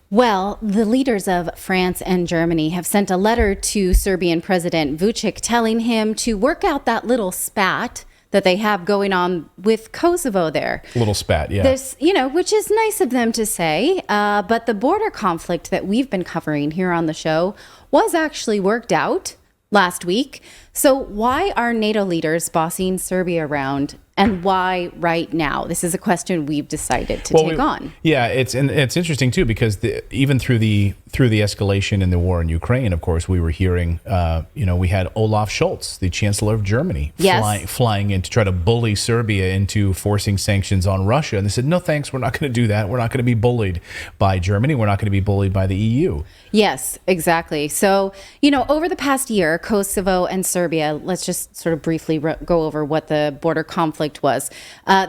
Well, the leaders of France and Germany have sent a letter to Serbian President Vucic telling him to work out that little spat that they have going on with Kosovo there. Little spat, yeah. This, which is nice of them to say, but the border conflict that we've been covering here on the show was actually worked out last week. So why are NATO leaders bossing Serbia around, and why right now? This is a question we've decided to take on. Yeah, it's interesting too, because even through the escalation in the war in Ukraine, of course, we were hearing, we had Olaf Scholz, the Chancellor of Germany, flying in to try to bully Serbia into forcing sanctions on Russia, and they said, no thanks, we're not going to do that. We're not going to be bullied by Germany. We're not going to be bullied by the EU. Yes, exactly. So, over the past year, Kosovo and Serbia, let's just sort of briefly go over what the border conflict was.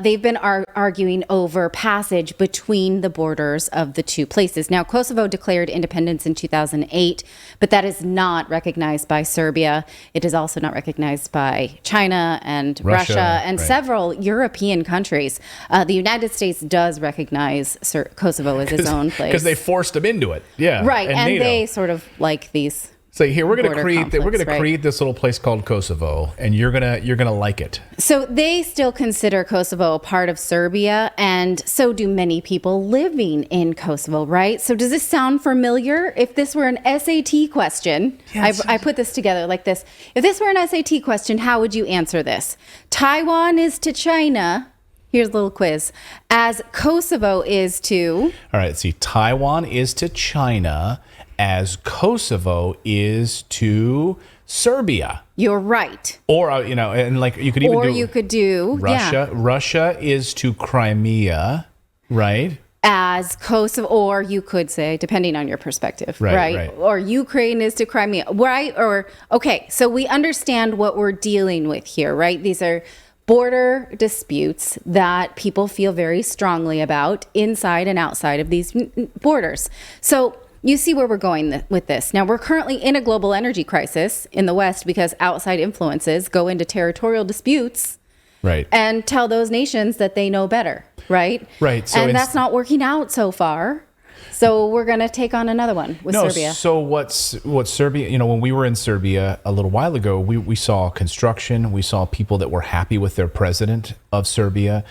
They've been arguing over passage between the borders of the two places. Now, Kosovo declared independence in 2008, but that is not recognized by Serbia. It is also not recognized by China and Russia and several European countries. The United States does recognize Kosovo as its own place. Because they forced them into it. Yeah. Right. And they sort of like these. So here we're going to create this little place called Kosovo, and you're gonna like it. So they still consider Kosovo a part of Serbia, and so do many people living in Kosovo, right? So does this sound familiar? If this were an SAT question, yes. I put this together like this. If this were an SAT question, how would you answer this? Taiwan is to China. Here's a little quiz. As Kosovo is to. All right. See, Taiwan is to China, as Kosovo is to Serbia. You're right. Or, and like you could even you could do Russia. Yeah. Russia is to Crimea, right? As Kosovo, or you could say, depending on your perspective, right? Or Ukraine is to Crimea, right? Okay, so we understand what we're dealing with here, right? These are border disputes that people feel very strongly about inside and outside of these borders. So you see where we're going with this. Now, we're currently in a global energy crisis in the West because outside influences go into territorial disputes and tell those nations that they know better, right? Right. So and that's not working out so far. So we're going to take on another one with Serbia. So what Serbia, when we were in Serbia a little while ago, we saw construction. We saw people that were happy with their president of Serbia.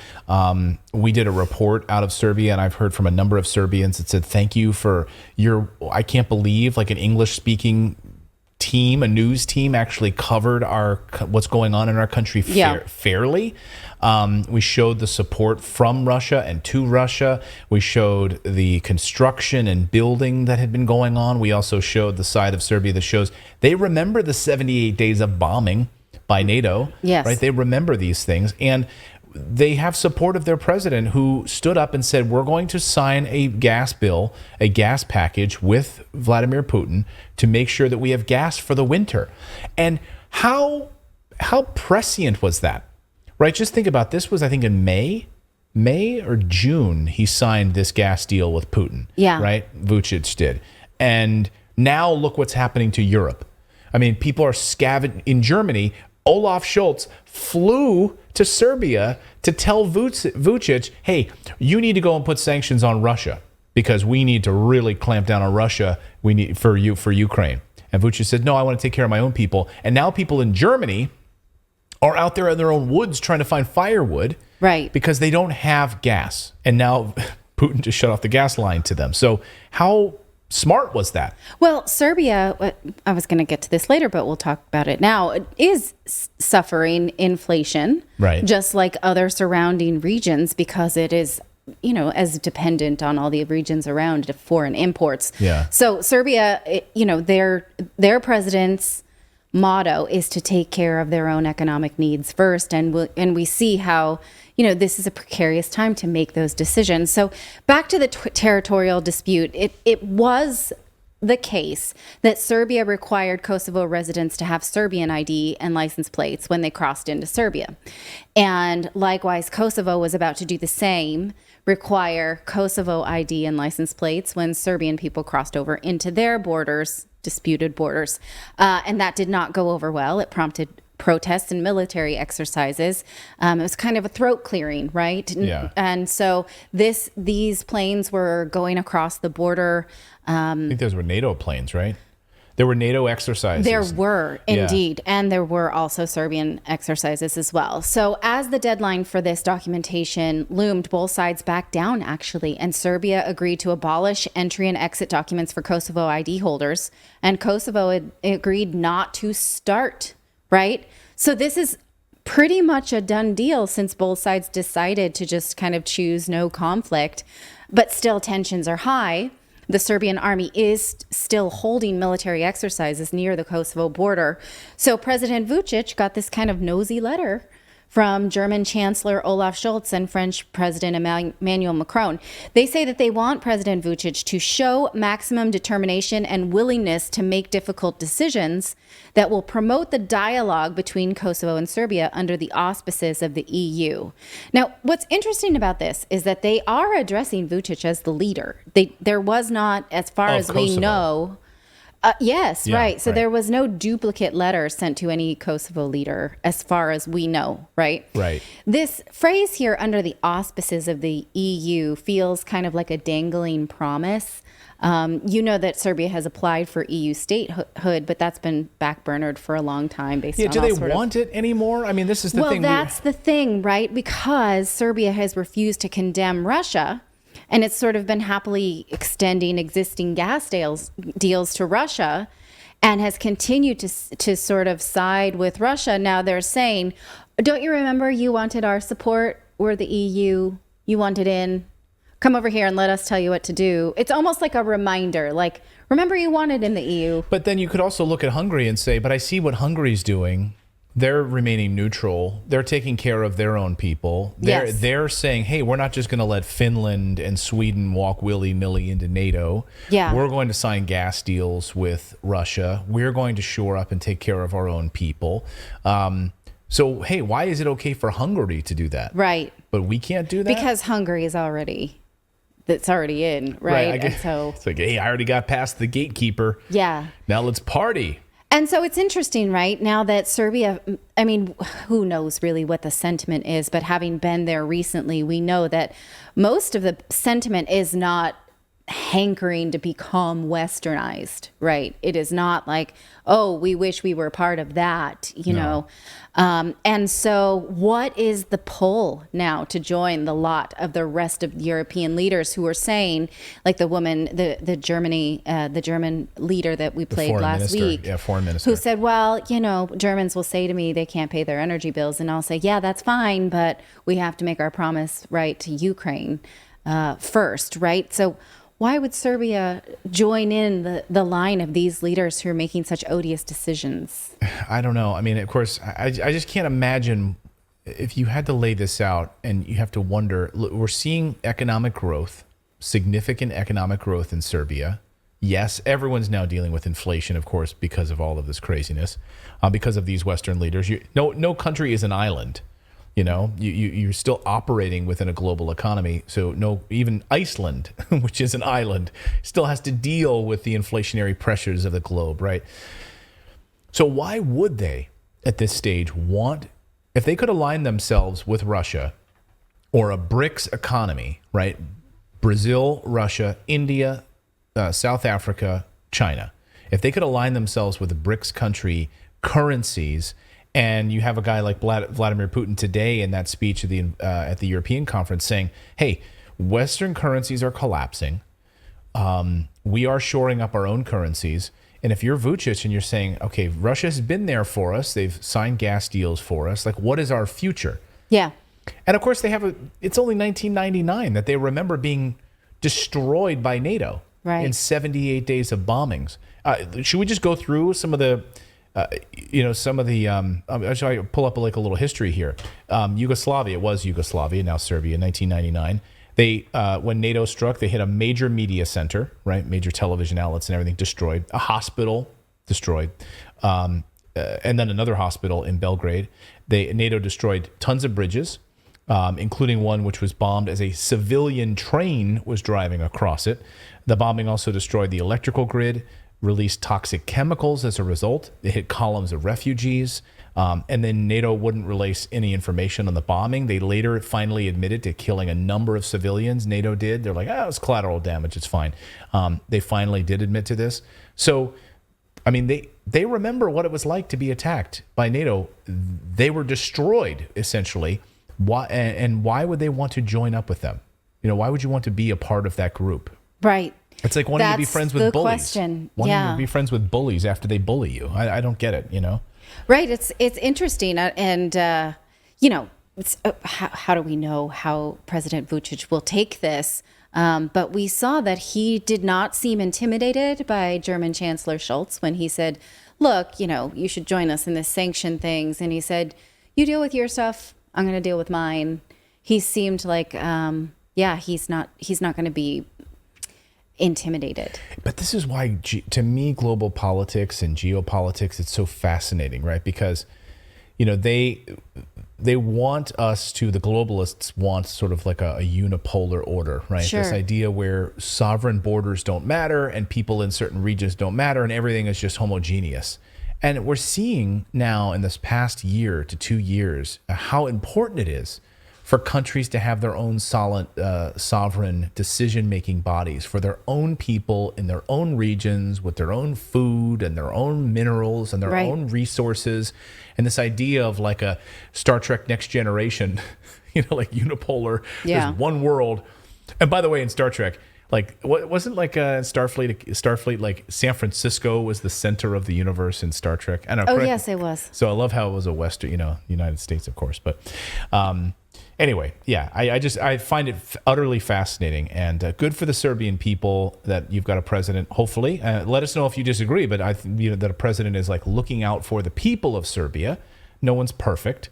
We did a report out of Serbia, and I've heard from a number of Serbians that said, thank you for I can't believe like an English-speaking team, a news team actually covered what's going on in our country fairly. We showed the support from Russia and to Russia. We showed the construction and building that had been going on. We also showed the side of Serbia that shows they remember the 78 days of bombing by NATO. Yes. Right? They remember these things. And they have support of their president, who stood up and said, we're going to sign a gas bill, a gas package with Vladimir Putin to make sure that we have gas for the winter. And how prescient was that? Right? Just think about this. Was, I think, in May or June, he signed this gas deal with Putin. Yeah. Right? Vucic did. And now look what's happening to Europe. I mean, people are scavenging in Germany. Olaf Scholz flew to Serbia to tell Vucic, hey, you need to go and put sanctions on Russia because we need to really clamp down on Russia. We need for Ukraine. And Vucic said, no, I want to take care of my own people. And now people in Germany are out there in their own woods trying to find firewood, right? Because they don't have gas. And now Putin just shut off the gas line to them. So how smart was that? Well, Serbia, I was going to get to this later, but we'll talk about it now, it is suffering inflation, right? Just like other surrounding regions, because it is, as dependent on all the regions around foreign imports. Yeah. So Serbia, their president's motto is to take care of their own economic needs first. And we see how, this is a precarious time to make those decisions. So back to the territorial dispute, it was the case that Serbia required Kosovo residents to have Serbian ID and license plates when they crossed into Serbia. And likewise, Kosovo was about to do the same, require Kosovo ID and license plates when Serbian people crossed over into their borders, disputed borders. And that did not go over well. It prompted protests and military exercises. It was kind of a throat clearing, right? Yeah. And so these planes were going across the border. I think those were NATO planes, right? There were NATO exercises. There were indeed. And there were also Serbian exercises as well. So as the deadline for this documentation loomed, both sides backed down, actually. And Serbia agreed to abolish entry and exit documents for Kosovo ID holders. And Kosovo had agreed not to start, right? So this is pretty much a done deal since both sides decided to just kind of choose no conflict. But still tensions are high. The Serbian army is still holding military exercises near the Kosovo border. So President Vucic got this kind of nosy letter from German Chancellor Olaf Scholz and French President Emmanuel Macron. They say that they want President Vucic to show maximum determination and willingness to make difficult decisions that will promote the dialogue between Kosovo and Serbia under the auspices of the EU. Now, what's interesting about this is that they are addressing Vucic as the leader. There was not, as far as Kosovo. we know, yes, Yeah, right. So right. there was no duplicate letter sent to any Kosovo leader, as far as we know, right? Right. This phrase here, under the auspices of the EU, feels kind of like a dangling promise. You know that Serbia has applied for EU statehood, but that's been backburnered for a long time based on Do all they sort of- want it anymore? I mean, this is the thing. Well, that's the thing, right? Because Serbia has refused to condemn Russia, and it's sort of been happily extending existing gas deals to Russia, and has continued to sort of side with Russia. Now they're saying, don't you remember you wanted our support? We're the EU. You wanted in. Come over here and let us tell you what to do. It's almost like a reminder, like, remember you wanted in the EU. But then you could also look at Hungary and say, but I see what Hungary's doing. They're remaining neutral. They're taking care of their own people. Yes. They're saying, hey, we're not just going to let Finland and Sweden walk willy-nilly into NATO. Yeah. We're going to sign gas deals with Russia. We're going to shore up and take care of our own people. So, hey, why is it okay for Hungary to do that? Right. But we can't do that? Because Hungary is already in, right? I And guess, so, it's like, hey, I already got past the gatekeeper. yeah. Now let's party. And so it's interesting, right? Now that Serbia, I mean, who knows really what the sentiment is, but having been there recently, we know that most of the sentiment is not hankering to become westernized, right? It is not like, oh, we wish we were part of that, you know? And so what is the pull now to join the lot of the rest of European leaders who are saying, like the woman, the German leader that we played foreign last minister. week, Yeah, foreign minister. who said, well, you know, Germans will say to me they can't pay their energy bills. And I'll say, yeah, that's fine, but we have to make our promise right to Ukraine first, right? So why would Serbia join in the line of these leaders who are making such odious decisions? I don't know. I mean, of course, I just can't imagine if you had to lay this out and you have to wonder. Look, we're seeing economic growth, significant economic growth in Serbia. Yes, everyone's now dealing with inflation, of course, because of all of this craziness, because of these Western leaders. No country is an island. You know, you're still operating within a global economy. So even Iceland, which is an island, still has to deal with the inflationary pressures of the globe, right? So why would they, at this stage, if they could align themselves with Russia or a BRICS economy, right? Brazil, Russia, India, South Africa, China. If they could align themselves with the BRICS country currencies, and you have a guy like Vladimir Putin today in that speech at the European conference saying, hey, Western currencies are collapsing. We are shoring up our own currencies. And if you're Vucic and you're saying, okay, Russia's been there for us. They've signed gas deals for us. Like, what is our future? Yeah. And of course, it's only 1999 that they remember being destroyed by NATO in 78 days of bombings. Should we just go through some of the... actually, I pull up a little history here. Yugoslavia, it was Yugoslavia, now Serbia, 1999. When NATO struck, they hit a major media center, right? Major television outlets and everything destroyed. A hospital destroyed. And then another hospital in Belgrade. NATO destroyed tons of bridges, including one which was bombed as a civilian train was driving across it. The bombing also destroyed the electrical grid. released toxic chemicals as a result. It hit columns of refugees. And then NATO wouldn't release any information on the bombing. They later finally admitted to killing a number of civilians. NATO did. They're like, it's collateral damage. It's fine. They finally did admit to this. So, I mean, they remember what it was like to be attacked by NATO. They were destroyed, essentially. Why would they want to join up with them? Why would you want to be a part of that group? Right. It's like wanting to be friends with bullies. Question. Wanting to be friends with bullies after they bully you. I don't get it, Right. It's interesting. And, how do we know how President Vucic will take this? But we saw that he did not seem intimidated by German Chancellor Scholz when he said, look, you should join us in this sanction things. And he said, you deal with your stuff. I'm going to deal with mine. He seemed like, he's not going to be intimidated. But this is why, to me, global politics and geopolitics, it's so fascinating, right? Because, they want us to, the globalists want sort of like a unipolar order, right? Sure. This idea where sovereign borders don't matter and people in certain regions don't matter and everything is just homogeneous. And we're seeing now in this past year to 2 years how important it is for countries to have their own sovereign decision-making bodies for their own people in their own regions with their own food and their own minerals and their own resources. And this idea of like a Star Trek Next Generation, like unipolar, there's one world. And by the way, in Star Trek, like wasn't like Starfleet, like San Francisco was the center of the universe in Star Trek? I don't know. Yes, it was. So I love how it was a Western, United States, of course. But anyway, I find it utterly fascinating and good for the Serbian people that you've got a president. Hopefully, let us know if you disagree. But that a president is like looking out for the people of Serbia. No one's perfect,